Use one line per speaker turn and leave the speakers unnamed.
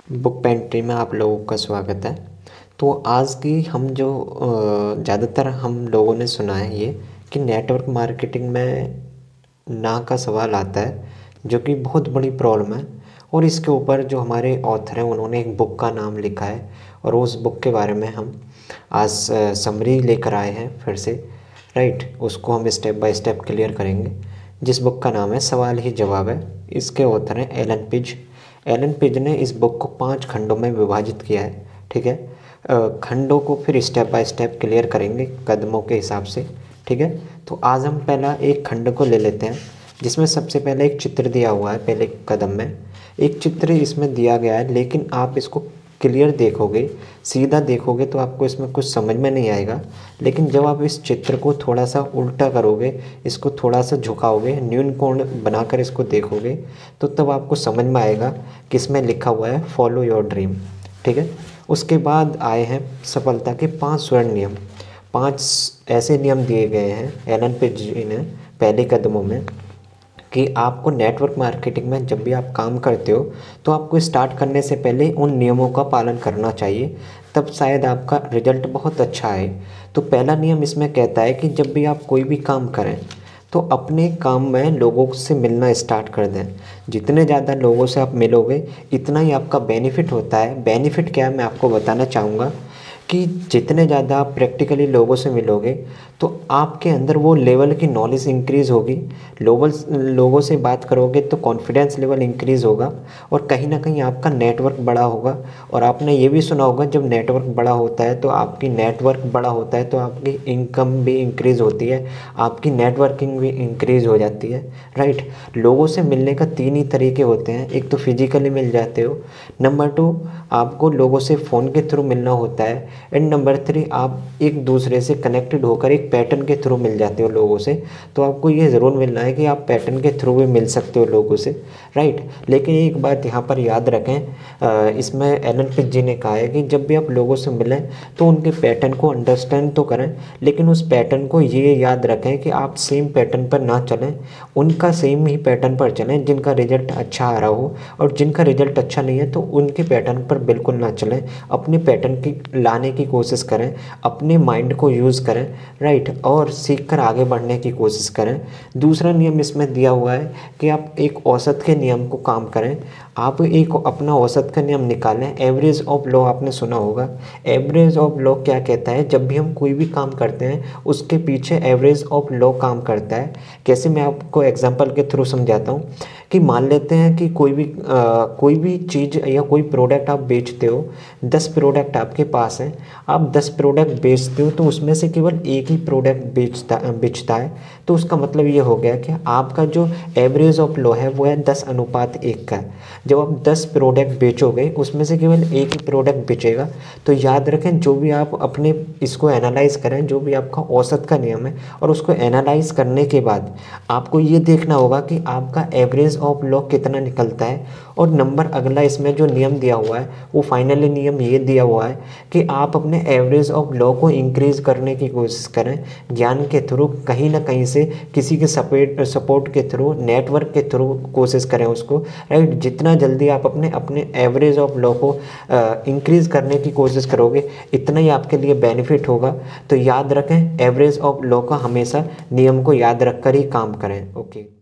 Book pantry में आप लोगों का स्वागत है। तो आज की हम जो ज़्यादातर हम लोगों ने सुना है ये कि नेटवर्क मार्केटिंग में ना का सवाल आता है, जो कि बहुत बड़ी प्रॉब्लम है। और इसके ऊपर जो हमारे ऑथर हैं उन्होंने एक बुक का नाम लिखा है और उस बुक के बारे में हम आज समरी लेकर आए हैं फिर से। राइट, उसको हम स्टेप बाय स्टेप क्लियर करेंगे। जिस बुक का नाम है सवाल ही जवाब है। इसके ऑथर हैं एलन पिज। एलन पिज ने इस बुक को 5 खंडों में विभाजित किया है। ठीक है, खंडों को फिर स्टेप बाय स्टेप क्लियर करेंगे कदमों के हिसाब से। ठीक है, तो आज हम पहला एक खंड को ले लेते हैं, जिसमें सबसे पहले एक चित्र दिया हुआ है। पहले कदम में एक चित्र इसमें दिया गया है, लेकिन आप इसको क्लियर देखोगे, सीधा देखोगे तो आपको इसमें कुछ समझ में नहीं आएगा। लेकिन जब आप इस चित्र को थोड़ा सा उल्टा करोगे, इसको थोड़ा सा झुकाओगे, न्यून कोण बनाकर इसको देखोगे, तो तब आपको समझ में आएगा कि इसमें लिखा हुआ है फॉलो योर ड्रीम। ठीक है, उसके बाद आए हैं सफलता के 5 स्वर्ण नियम। 5 ऐसे नियम दिए गए हैं एलन पिज जी ने पहले कदमों में कि आपको नेटवर्क मार्केटिंग में जब भी आप काम करते हो तो आपको स्टार्ट करने से पहले उन नियमों का पालन करना चाहिए, तब शायद आपका रिजल्ट बहुत अच्छा आए। तो पहला नियम इसमें कहता है कि जब भी आप कोई भी काम करें तो अपने काम में लोगों से मिलना स्टार्ट कर दें। जितने ज़्यादा लोगों से आप मिलोगे इतना ही आपका बेनिफिट होता है। बेनिफिट क्या है मैं आपको बताना चाहूँगा कि जितने ज़्यादा आप प्रैक्टिकली लोगों से मिलोगे तो आपके अंदर वो लेवल की नॉलेज इंक्रीज़ होगी। लोगों से बात करोगे तो कॉन्फिडेंस लेवल इंक्रीज़ होगा और कहीं ना कहीं आपका नेटवर्क बड़ा होगा। और आपने ये भी सुना होगा जब नेटवर्क बड़ा होता है तो आपकी नेटवर्क बड़ा होता है तो आपकी इनकम भी इंक्रीज़ होती है, आपकी नेटवर्किंग भी इंक्रीज़ हो जाती है। राइट, लोगों से मिलने का 3 ही तरीके होते हैं। एक तो फिजिकली मिल जाते हो, नंबर 2 आपको लोगों से फ़ोन के थ्रू मिलना होता है, एंड नंबर 3 आप एक दूसरे से कनेक्टेड होकर एक पैटर्न के थ्रू मिल जाते हो लोगों से। तो आपको ये ज़रूर मिलना है कि आप पैटर्न के थ्रू भी मिल सकते हो लोगों से। राइट, लेकिन एक बात यहाँ पर याद रखें, इसमें एलन पिज जी ने कहा है कि जब भी आप लोगों से मिलें तो उनके पैटर्न को अंडरस्टैंड तो करें, लेकिन उस पैटर्न को ये याद रखें कि आप सेम पैटर्न पर ना चलें, उनका सेम ही पैटर्न पर चलें जिनका रिजल्ट अच्छा आ रहा हो। और जिनका रिजल्ट अच्छा नहीं है तो उनके पैटर्न पर बिल्कुल ना चलें। अपने पैटर्न की लाने की कोशिश करें, अपने माइंड को यूज़ करें। राइट, और सीख कर आगे बढ़ने की कोशिश करें। दूसरा नियम इसमें दिया हुआ है कि आप एक औसत के नियम को काम करें। आप एक अपना औसत का नियम निकालें। एवरेज ऑफ लॉ आपने सुना होगा। एवरेज ऑफ लॉ क्या कहता है, जब भी हम कोई भी काम करते हैं उसके पीछे एवरेज ऑफ लॉ काम करता है। कैसे, मैं आपको एग्जांपल के थ्रू समझाता हूँ कि मान लेते हैं कि कोई भी चीज़ या कोई प्रोडक्ट आप बेचते हो। 10 प्रोडक्ट आपके पास हैं, आप 10 प्रोडक्ट बेचते हो तो उसमें से केवल एक ही प्रोडक्ट बेचता है। तो उसका मतलब ये हो गया कि आपका जो एवरेज ऑफ लॉ है वो है 10:1 का। जब आप 10 प्रोडक्ट बेचोगे उसमें से केवल एक ही प्रोडक्ट बेचेगा। तो याद रखें, जो भी आप अपने इसको एनालाइज करें, जो भी आपका औसत का नियम है, और उसको एनालाइज करने के बाद आपको ये देखना होगा कि आपका एवरेज ऑफ लॉ कितना निकलता है। और नंबर अगला इसमें जो नियम दिया हुआ है वो फाइनली नियम ये दिया हुआ है कि आप अपने एवरेज ऑफ लॉ को इंक्रीज़ करने की कोशिश करें ज्ञान के थ्रू, कहीं ना कहीं से किसी के सपोर्ट के थ्रू, नेटवर्क के थ्रू कोशिश करें उसको। राइट, जितना जल्दी आप अपने एवरेज ऑफ लॉ को इंक्रीज़ करने की कोशिश करोगे इतना ही आपके लिए बेनिफिट होगा। तो याद रखें, एवरेज ऑफ लॉ का हमेशा नियम को याद रख कर ही काम करें। ओके।